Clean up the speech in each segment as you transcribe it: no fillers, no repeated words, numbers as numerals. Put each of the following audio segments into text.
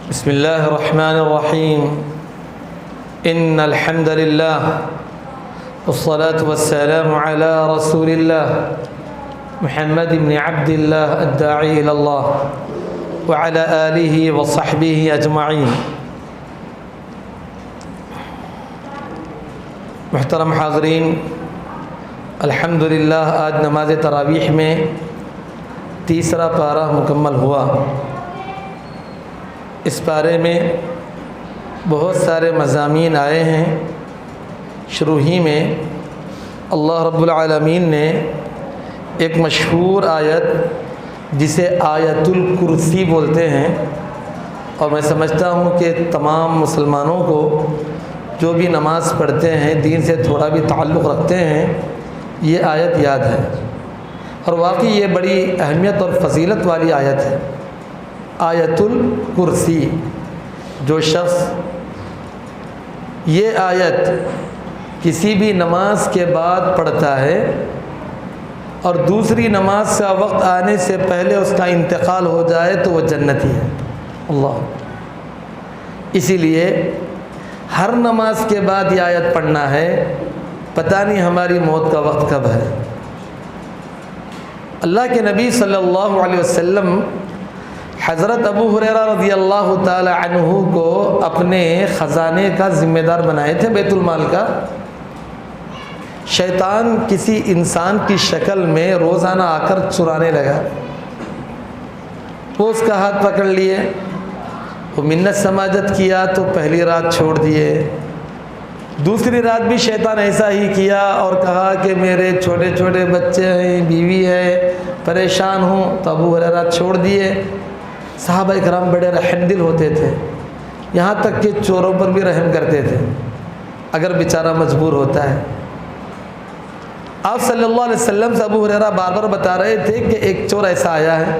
بسم الله الرحمن الرحيم إن الحمد لله والصلاة والسلام على رسول الله محمد بن عبد الله الداعي إلى الله وعلى آله وصحبه أجمعين۔ محترم حاضرین، الحمدللہ آج نماز تراویح میں تیسرا پارہ مکمل ہوا۔ اس پارے میں بہت سارے مضامین آئے ہیں۔ شروع ہی میں اللہ رب العالمین نے ایک مشہور آیت جسے آیت الکرسی بولتے ہیں، اور میں سمجھتا ہوں کہ تمام مسلمانوں کو جو بھی نماز پڑھتے ہیں، دین سے تھوڑا بھی تعلق رکھتے ہیں، یہ آیت یاد ہے، اور واقعی یہ بڑی اہمیت اور فضیلت والی آیت ہے۔ آیت الکرسی، جو شخص یہ آیت کسی بھی نماز کے بعد پڑھتا ہے اور دوسری نماز کا وقت آنے سے پہلے اس کا انتقال ہو جائے تو وہ جنتی ہے۔ اللہ، اسی لیے ہر نماز کے بعد یہ آیت پڑھنا ہے، پتہ نہیں ہماری موت کا وقت کب ہے۔ اللہ کے نبی صلی اللہ علیہ وسلم حضرت ابو ہریرہ رضی اللہ تعالی عنہ کو اپنے خزانے کا ذمہ دار بنائے تھے، بیت المال کا۔ شیطان کسی انسان کی شکل میں روزانہ آ کر چرانے لگا، وہ اس کا ہاتھ پکڑ لیے، وہ منت سماجت کیا تو پہلی رات چھوڑ دیے، دوسری رات بھی شیطان ایسا ہی کیا اور کہا کہ میرے چھوٹے چھوٹے بچے ہیں، بیوی ہے، پریشان ہوں، تو ابو ہریرہ چھوڑ دیے۔ صحابہ کرام بڑے رحم دل ہوتے تھے، یہاں تک کہ چوروں پر بھی رحم کرتے تھے اگر بیچارہ مجبور ہوتا ہے۔ آپ صلی اللہ علیہ وسلم سے ابو ہریرہ بار بار بتا رہے تھے کہ ایک چور ایسا آیا ہے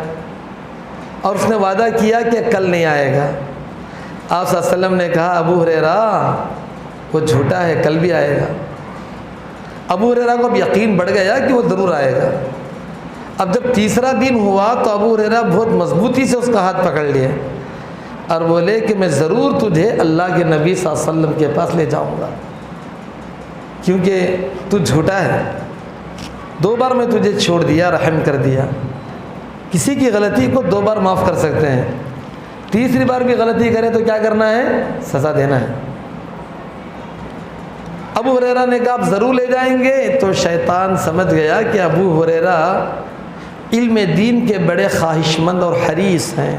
اور اس نے وعدہ کیا کہ کل نہیں آئے گا۔ آپ صلی اللہ علیہ وسلم نے کہا ابو ہریرہ وہ جھوٹا ہے، کل بھی آئے گا۔ ابو ہریرہ کو اب یقین بڑھ گیا کہ وہ ضرور آئے گا۔ اب جب تیسرا دن ہوا تو ابو ہریرہ بہت مضبوطی سے اس کا ہاتھ پکڑ لیے اور بولے کہ میں ضرور تجھے اللہ کے نبی صلی اللہ علیہ وسلم کے پاس لے جاؤں گا، کیونکہ تو جھوٹا ہے۔ 2 بار میں تجھے چھوڑ دیا، رحم کر دیا۔ کسی کی غلطی کو 2 بار معاف کر سکتے ہیں، تیسری بار بھی غلطی کرے تو کیا کرنا ہے؟ سزا دینا ہے۔ ابو ہریرہ نے کہا آپ ضرور لے جائیں گے، تو شیطان سمجھ گیا کہ ابو ہریرہ علم دین کے بڑے خواہش مند اور حریص ہیں،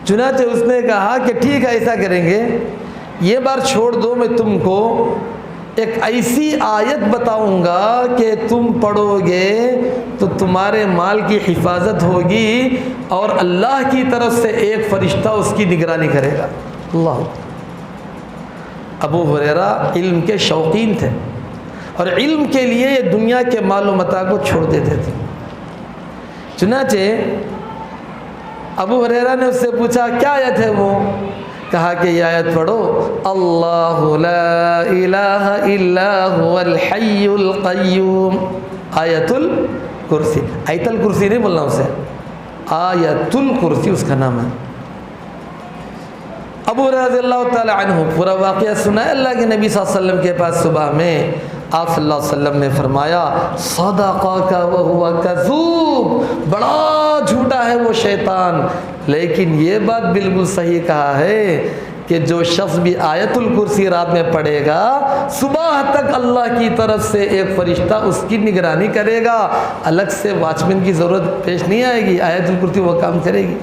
چنانچہ اس نے کہا کہ ٹھیک ہے ایسا کریں گے، یہ بار چھوڑ دو، میں تم کو ایک ایسی آیت بتاؤں گا کہ تم پڑھو گے تو تمہارے مال کی حفاظت ہوگی اور اللہ کی طرف سے ایک فرشتہ اس کی نگرانی کرے گا۔ اللہ، ابو ہریرہ علم کے شوقین تھے اور علم کے لیے یہ دنیا کے مال و متاع کو چھوڑ دیتے تھے۔ چنانچہ ابو ہریرہ نے اس سے پوچھا کیا آیت ہے وہ؟ کہا کہ یہ آیت پڑھو، اللہ لا الہ الا هو الحی القیوم، آیت الکرسی۔ آیت الکرسی نہیں بولنا اسے، آیت الکرسی اس کا نام ہے۔ ابو ہریرہ رضی اللہ تعالی عنہ پورا واقعہ سنا ہے۔ اللہ کے نبی صلی اللہ علیہ وسلم کے پاس صبح میں آپ صلی اللہ علیہ وسلم نے فرمایا صدقک وہو کذوب، بڑا جھوٹا ہے وہ شیطان، لیکن یہ بات بالکل صحیح کہا ہے کہ جو شخص بھی آیت الکرسی رات میں پڑھے گا، صبح تک اللہ کی طرف سے ایک فرشتہ اس کی نگرانی کرے گا، الگ سے واچمین کی ضرورت پیش نہیں آئے گی، آیت الکرسی وہ کام کرے گی۔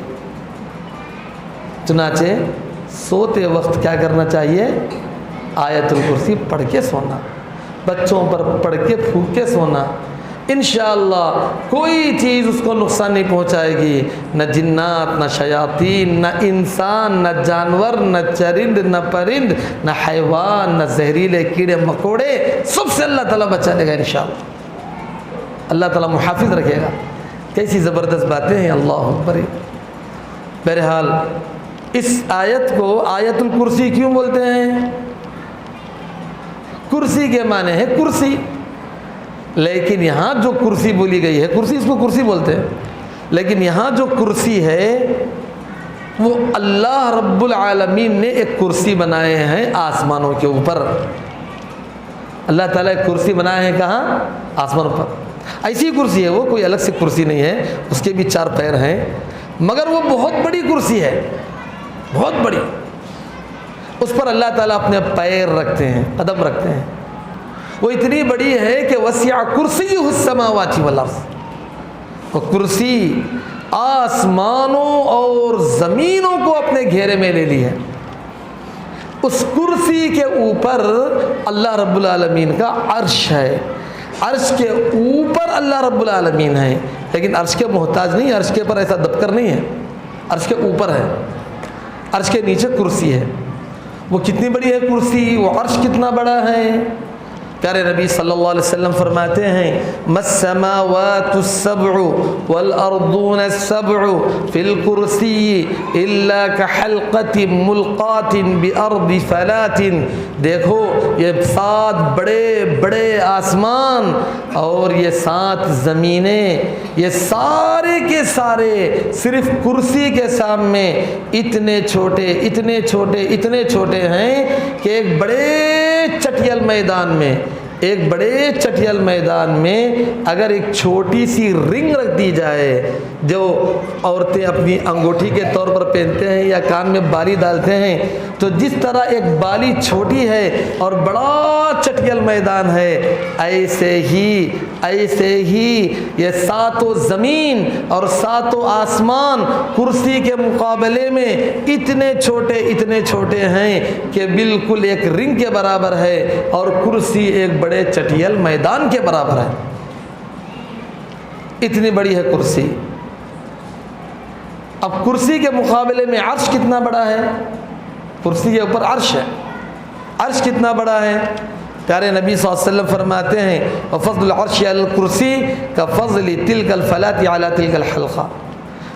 چنانچہ سوتے وقت کیا کرنا چاہیے؟ آیت الکرسی پڑھ کے سونا، بچوں پر پڑھ کے پھونک کے سونا، انشاءاللہ کوئی چیز اس کو نقصان نہیں پہنچائے گی، نہ جنات، نہ شیاطین، نہ انسان، نہ جانور، نہ چرند، نہ پرند، نہ حیوان، نہ زہریلے کیڑے مکوڑے، سب سے اللہ تعالیٰ بچا لے گا انشاءاللہ، اللہ تعالیٰ محافظ رکھے گا۔ کیسی زبردست باتیں ہیں، اللہ اکبر۔ بہرحال اس آیت کو آیت الکرسی کیوں بولتے ہیں؟ کرسی کے معنی ہے کرسی، لیکن یہاں جو کرسی بولی گئی ہے، کرسی اس کو کرسی بولتے ہیں، لیکن یہاں جو کرسی ہے وہ اللہ رب العالمین نے ایک کرسی بنائے ہیں آسمانوں کے اوپر. اللہ تعالیٰ ایک کرسی بنائے ہیں کہاں؟ آسمانوں پر. ایسی کرسی ہے وہ، کوئی الگ سے کرسی نہیں ہے، اس کے بھی 4 پیر ہیں، مگر وہ بہت بڑی کرسی ہے، بہت بڑی. اس پر اللہ تعالیٰ اپنے پیر رکھتے ہیں، قدم رکھتے ہیں. وہ اتنی بڑی ہے کہ وسع کرسیہ السماوات والارض. وہ کرسی آسمانوں اور زمینوں کو اپنے گھیرے میں لے لی ہے. اس کرسی کے اوپر اللہ رب العالمین کا عرش ہے. عرش کے اوپر اللہ رب العالمین ہے، لیکن عرش کے محتاج نہیں، عرش کے اوپر ایسا دبکر نہیں ہے، عرش کے اوپر ہے، عرش کے نیچے کرسی ہے. وہ کتنی بڑی ہے کرسی، وہ عرش کتنا بڑا ہے. پیارے نبی صلی اللہ علیہ وسلم فرماتے ہیں السماوات السبع والارضون السبع فی الکرسی الا کحلقۃ ملقاۃ بارض فلاۃ. دیکھو یہ 7 بڑے بڑے آسمان اور یہ 7 زمینیں، یہ سارے کے سارے صرف کرسی کے سامنے اتنے چھوٹے اتنے چھوٹے اتنے چھوٹے ہیں کہ ایک بڑے چٹیل میدان میں، ایک بڑے چٹیل میدان میں اگر ایک چھوٹی سی رنگ رکھ دی جائے جو عورتیں اپنی انگوٹھی کے طور پر پہنتے ہیں یا کان میں بالی ڈالتے ہیں، تو جس طرح ایک بالی چھوٹی ہے اور بڑا چٹیل میدان ہے، ایسے ہی یہ 7 زمین اور 7 آسمان کرسی کے مقابلے میں اتنے چھوٹے ہیں کہ بالکل ایک رنگ کے برابر ہے، اور کرسی ایک بڑے چٹیل میدان کے برابر ہے. اتنی بڑی ہے کرسی. اب کرسی کے مقابلے میں عرش کتنا بڑا ہے؟ کرسی کے اوپر عرش ہے، عرش کتنا بڑا ہے؟ پیارے نبی صلی اللہ علیہ وسلم فرماتے ہیں وفضل العرش علی الکرسی کفضل تلک الفلاۃ علی تلک الحلقہ.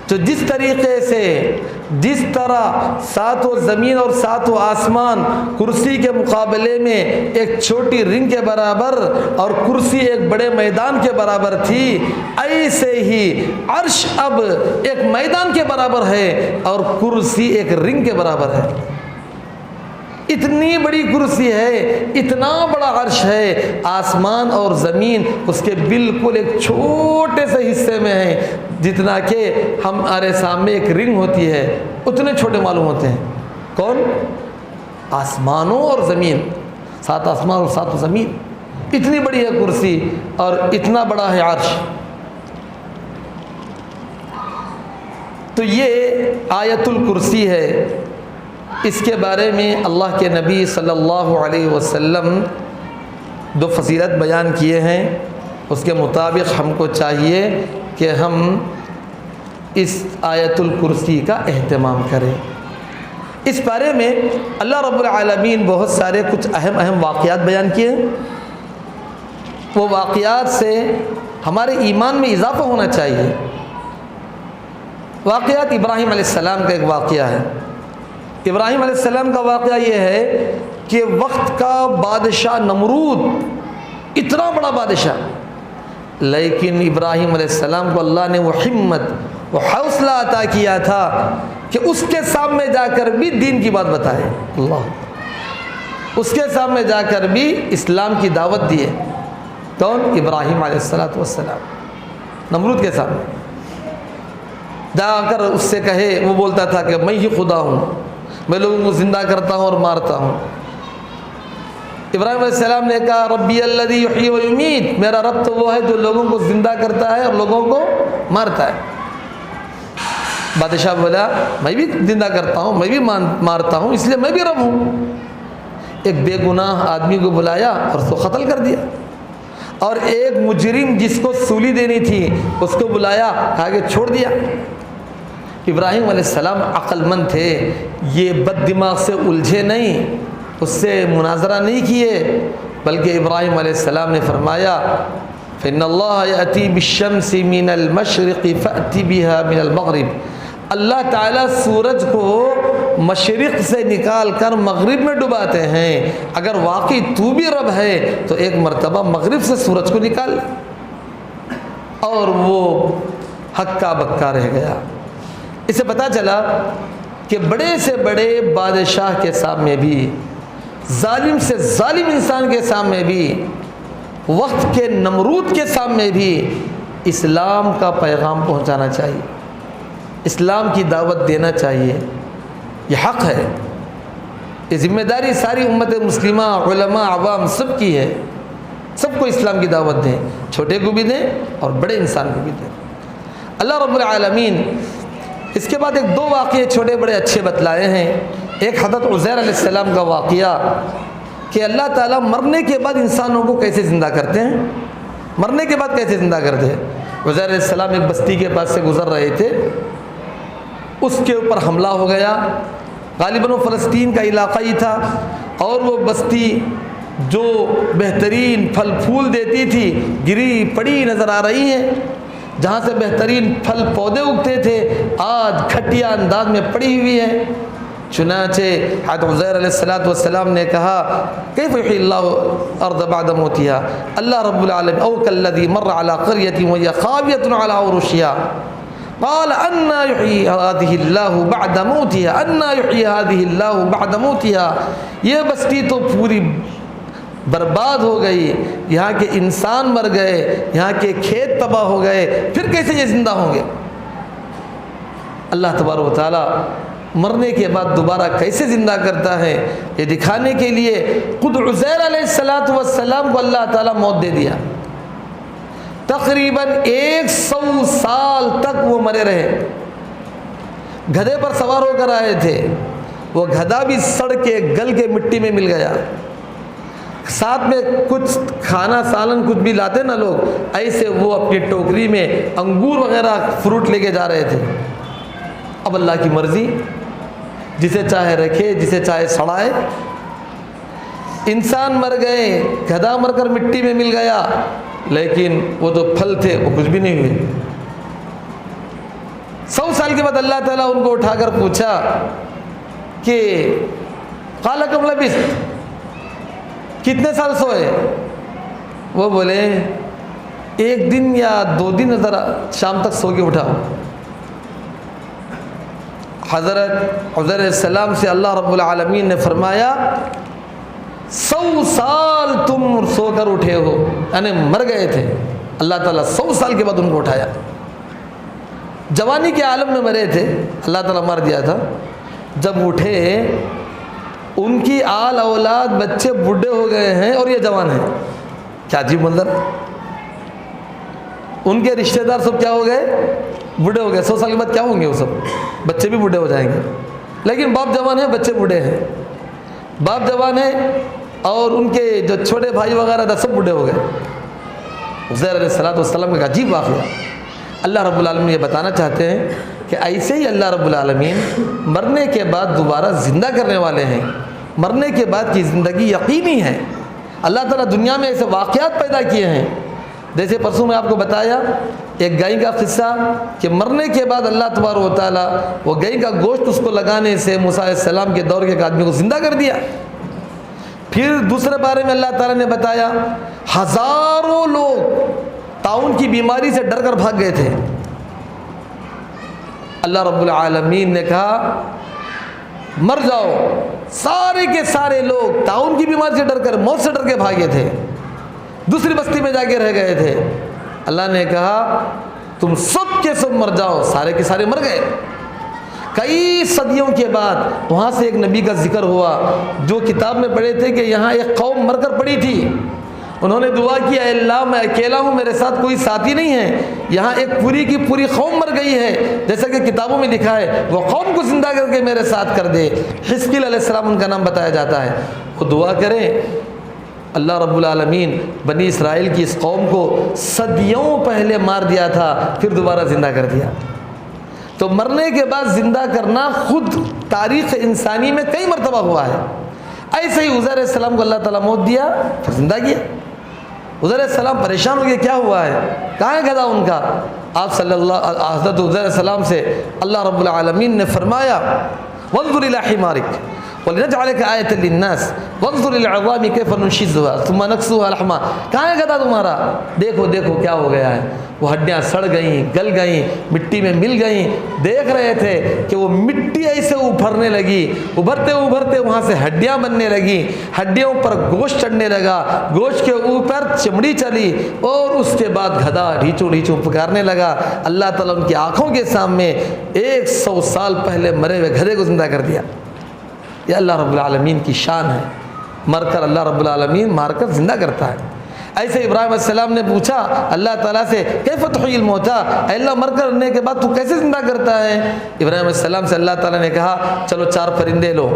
تو جس طریقے سے جس طرح 7 زمین اور 7 آسمان کرسی کے مقابلے میں ایک چھوٹی رنگ کے برابر اور کرسی ایک بڑے میدان کے برابر تھی، ایسے ہی عرش اب ایک میدان کے برابر ہے اور کرسی ایک رنگ کے برابر ہے. اتنی بڑی کرسی ہے، اتنا بڑا عرش ہے، آسمان اور زمین اس کے بالکل ایک چھوٹے سے حصے میں ہے، جتنا کہ ہمارے سامنے ایک رنگ ہوتی ہے اتنے چھوٹے معلوم ہوتے ہیں. کون؟ آسمانوں اور زمین، 7 آسمان اور 7 زمین. اتنی بڑی ہے کرسی اور اتنا بڑا ہے عرش. تو یہ آیت الکرسی ہے. اس کے بارے میں اللہ کے نبی صلی اللہ علیہ وسلم 2 فضیلت بیان کیے ہیں. اس کے مطابق ہم کو چاہیے کہ ہم اس آیت الکرسی کا اہتمام کریں. اس بارے میں اللہ رب العالمین بہت سارے کچھ اہم واقعات بیان کیے ہیں. وہ واقعات سے ہمارے ایمان میں اضافہ ہونا چاہیے. واقعات ابراہیم علیہ السلام کا ایک واقعہ ہے. ابراہیم علیہ السلام کا واقعہ یہ ہے کہ وقت کا بادشاہ نمرود، اتنا بڑا بادشاہ، لیکن ابراہیم علیہ السلام کو اللہ نے وہ ہمت، وہ حوصلہ عطا کیا تھا کہ اس کے سامنے جا کر بھی دین کی بات بتائے. اللہ، اس کے سامنے جا کر بھی اسلام کی دعوت دیے. کون؟ ابراہیم علیہ السلام. نمرود کے سامنے جا کر اس سے کہے، وہ بولتا تھا کہ میں ہی خدا ہوں، میں لوگوں کو زندہ کرتا ہوں اور مارتا ہوں. ابراہیم علیہ السلام نے کہا ربی الذی یحیی و یمیت، میرا رب تو وہ ہے جو لوگوں کو زندہ کرتا ہے اور لوگوں کو مارتا ہے. بادشاہ بولا میں بھی زندہ کرتا ہوں، میں بھی مارتا ہوں، اس لیے میں بھی رب ہوں. ایک بے گناہ آدمی کو بلایا اور اس کو قتل کر دیا. اور ایک مجرم جس کو سولی دینی تھی اس کو بلایا، کہا کہ چھوڑ دیا. ابراہیم علیہ السلام عقل مند تھے، یہ بد دماغ سے الجھے نہیں، اس سے مناظرہ نہیں کیے، بلکہ ابراہیم علیہ السلام نے فرمایا فإن اللہ یأتی بالشمس من المشرق فأتی بها من المغرب. اللہ تعالیٰ سورج کو مشرق سے نکال کر مغرب میں ڈباتے ہیں. اگر واقعی تو بھی رب ہے تو ایک مرتبہ مغرب سے سورج کو نکال. اور وہ ہکا بکا رہ گیا. اسے پتہ چلا کہ بڑے سے بڑے بادشاہ کے سامنے بھی، ظالم سے ظالم انسان کے سامنے بھی، وقت کے نمرود کے سامنے بھی اسلام کا پیغام پہنچانا چاہیے، اسلام کی دعوت دینا چاہیے۔ یہ حق ہے، یہ ذمہ داری ساری امت مسلمہ، علماء، عوام سب کی ہے۔ سب کو اسلام کی دعوت دیں، چھوٹے کو بھی دیں اور بڑے انسان کو بھی دیں۔ اللہ رب العالمین اس کے بعد ایک دو واقعے چھوٹے بڑے اچھے بتلائے ہیں۔ ایک حضرت عزیر علیہ السلام کا واقعہ کہ اللہ تعالیٰ مرنے کے بعد انسانوں کو کیسے زندہ کرتے ہیں، مرنے کے بعد کیسے زندہ کرتے ہیں۔ عزیر علیہ السلام ایک بستی کے پاس سے گزر رہے تھے، اس کے اوپر حملہ ہو گیا۔ غالباً وہ فلسطین کا علاقہ ہی تھا، اور وہ بستی جو بہترین پھل پھول دیتی تھی گری پڑی نظر آ رہی ہے، جہاں سے بہترین پھل پودے اگتے تھے آج گھٹیا انداز میں پڑی ہوئی ہے۔ چنانچہ حضرت عزیر علیہ السلام نے کہا کیف یحیی اللہ الارض بعد موتها، اللہ رب العالمین او کالذی مر علی قریۃ وہی خاویۃ علی عروشها قال انا یحیی هذه اللہ بعد موتها، انا یحیی هذه اللہ بعد موتها۔ یہ بستی تو پوری برباد ہو گئی، یہاں کے انسان مر گئے، یہاں کے کھیت تباہ ہو گئے، پھر کیسے یہ زندہ ہوں گے؟ اللہ تبارک و تعالیٰ مرنے کے بعد دوبارہ کیسے زندہ کرتا ہے یہ دکھانے کے لیے خود عزیر علیہ السلام کو اللہ تعالیٰ موت دے دیا۔ تقریباً 100 سال تک وہ مرے رہے، گدھے پر سوار ہو کر آئے تھے، وہ گدھا بھی سڑ کے گل کے مٹی میں مل گیا۔ ساتھ میں کچھ کھانا سالن کچھ بھی لاتے نا لوگ، ایسے وہ اپنی ٹوکری میں انگور وغیرہ فروٹ لے کے جا رہے تھے۔ اب اللہ کی مرضی، جسے چاہے رکھے جسے چاہے سڑائے۔ انسان مر گئے، گدھا مر کر مٹی میں مل گیا، لیکن وہ تو پھل تھے وہ کچھ بھی نہیں ہوئے۔ 100 سال کے بعد اللہ تعالیٰ ان کو اٹھا کر پوچھا کہ قال کم لبثت، کتنے سال سوئے؟ وہ بولے 1 دن یا 2 دن، ذرا شام تک سو کے اٹھا۔ حضرت عزیر علیہ السلام سے اللہ رب العالمین نے فرمایا 100 سال تم سو کر اٹھے ہو، یعنی مر گئے تھے۔ اللہ تعالیٰ 100 سال کے بعد ان کو اٹھایا۔ جوانی کے عالم میں مرے تھے، اللہ تعالیٰ مار دیا تھا۔ جب اٹھے ان کی آل اولاد بچے بوڑھے ہو گئے ہیں اور یہ جوان ہیں۔ کیا عجیب منظر! ان کے رشتہ دار سب کیا ہو گئے؟ بوڑھے ہو گئے۔ 100 سال کے بعد کیا ہوں گے وہ سب؟ بچے بھی بوڑھے ہو جائیں گے، لیکن باپ جوان ہیں، بچے بوڑھے ہیں۔ باپ جوان ہیں اور ان کے جو چھوٹے بھائی وغیرہ تھے سب بوڑھے ہو گئے۔ عزیر علیہ السلام کا عجیب واقعہ۔ اللہ رب العالمین یہ بتانا چاہتے ہیں کہ ایسے ہی اللہ رب العالمین مرنے کے بعد دوبارہ زندہ کرنے والے ہیں۔ مرنے کے بعد کی زندگی یقینی ہے۔ اللہ تعالیٰ دنیا میں ایسے واقعات پیدا کیے ہیں، جیسے پرسوں میں آپ کو بتایا ایک گائے کا قصہ کہ مرنے کے بعد اللہ تبارک و تعالیٰ وہ گائے کا گوشت اس کو لگانے سے موسیٰ علیہ السلام کے دور کے ایک آدمی کو زندہ کر دیا۔ پھر دوسرے بارے میں اللہ تعالیٰ نے بتایا ہزاروں لوگ طاعون کی بیماری سے ڈر کر بھاگ گئے تھے۔ اللہ رب العالمین نے کہا مر جاؤ، سارے کے سارے لوگ طاعون کی بیماری سے ڈر کر، موت سے ڈر کے بھاگے تھے، دوسری بستی میں جا کے رہ گئے تھے۔ اللہ نے کہا تم سب کے سب مر جاؤ، سارے کے سارے مر گئے۔ کئی صدیوں کے بعد وہاں سے ایک نبی کا ذکر ہوا جو کتاب میں پڑھے تھے کہ یہاں ایک قوم مر کر پڑی تھی۔ انہوں نے دعا کی اے اللہ میں اکیلا ہوں، میرے ساتھ کوئی ساتھی نہیں ہے، یہاں ایک پوری کی پوری قوم مر گئی ہے، جیسا کہ کتابوں میں لکھا ہے وہ قوم کو زندہ کر کے میرے ساتھ کر دے۔ حزقیل علیہ السلام ان کا نام بتایا جاتا ہے۔ وہ دعا کریں، اللہ رب العالمین بنی اسرائیل کی اس قوم کو صدیوں پہلے مار دیا تھا، پھر دوبارہ زندہ کر دیا۔ تو مرنے کے بعد زندہ کرنا خود تاریخ انسانی میں کئی مرتبہ ہوا ہے۔ ایسے ہی عزیر علیہ السلام کو اللہ تعالیٰ موت دیا، پھر زندہ کیا۔ عزیر علیہ السلام پریشان ہو گئے کیا ہوا ہے، کہاں ہے گدھا ان کا؟ آپ حضرت عزیر علیہ السلام سے اللہ رب العالمین نے فرمایا وانظر الی حمارک وَلِنَجْعَلَكَ آيَةً لِلنَّاسِ وَانظُرِ الْعِظَامِ كَيْفَ نُنشِزُهَا ثُمَّ نَكْسُوهَا لَحْمًا. کہاں ہے گدھا تمہارا؟ دیکھو دیکھو کیا ہو گیا ہے. وہ ہڈیاں سڑ گئیں، گل گئیں، مٹی میں مل گئیں. دیکھ رہے تھے کہ وہ مٹی ایسے ابھرنے لگی، ابھرتے ابھرتے وہاں سے ہڈیاں بننے لگیں، ہڈیوں پر گوشت چڑھنے لگا، گوشت کے اوپر چمڑی چلی، اور اس کے بعد گدھا ڈھیچو ڈھیچو پکارنے لگا. اللہ تعالیٰ ان کی آنکھوں کے سامنے 100 سال پہلے مرے ہوئے گدھے کو زندہ کر دیا. یہ اللہ رب العالمین کی شان ہے. مر کر اللہ رب العالمین مار کر زندہ کرتا ہے. ایسے ابراہیم علیہ السلام نے پوچھا اللہ تعالیٰ سے کیف تحیی الموتیٰ، اے اللہ مر کرنے کے بعد تو کیسے زندہ کرتا ہے؟ ابراہیم علیہ السلام سے اللہ تعالیٰ نے کہا چلو 4 پرندے لو،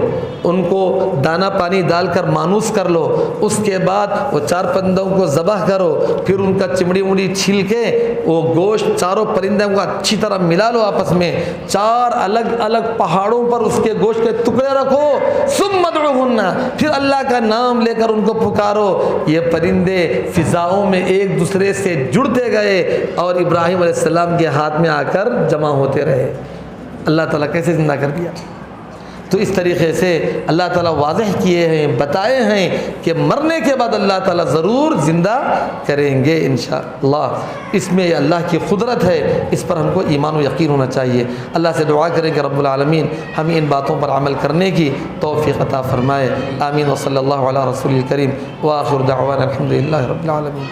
ان کو دانہ پانی ڈال کر مانوس کر لو، اس کے بعد وہ 4 پرندوں کو ذبح کرو، پھر ان کا چمڑی مڑی چھیل کے وہ گوشت 4 پرندوں کو اچھی طرح ملا لو آپس میں، 4 الگ الگ پہاڑوں پر اس کے گوشت کے ٹکڑے رکھو، ثم ادعوہن، پھر اللہ کا نام لے کر ان کو پکارو. یہ پرندے فضاؤں میں ایک دوسرے سے جڑتے گئے اور ابراہیم علیہ السلام کے ہاتھ میں آ کر جمع ہوتے رہے. اللہ تعالیٰ کیسے زندہ کر دیا. تو اس طریقے سے اللہ تعالیٰ واضح کیے ہیں، بتائے ہیں کہ مرنے کے بعد اللہ تعالیٰ ضرور زندہ کریں گے انشاءاللہ. اس میں اللہ کی قدرت ہے، اس پر ہم کو ایمان و یقین ہونا چاہیے. اللہ سے دعا کریں کہ رب العالمین ہمیں ان باتوں پر عمل کرنے کی توفیق عطا فرمائے. آمین. و صلی اللہ علی رسول الکریم وآخر دعوانا الحمد للہ رب العالمین.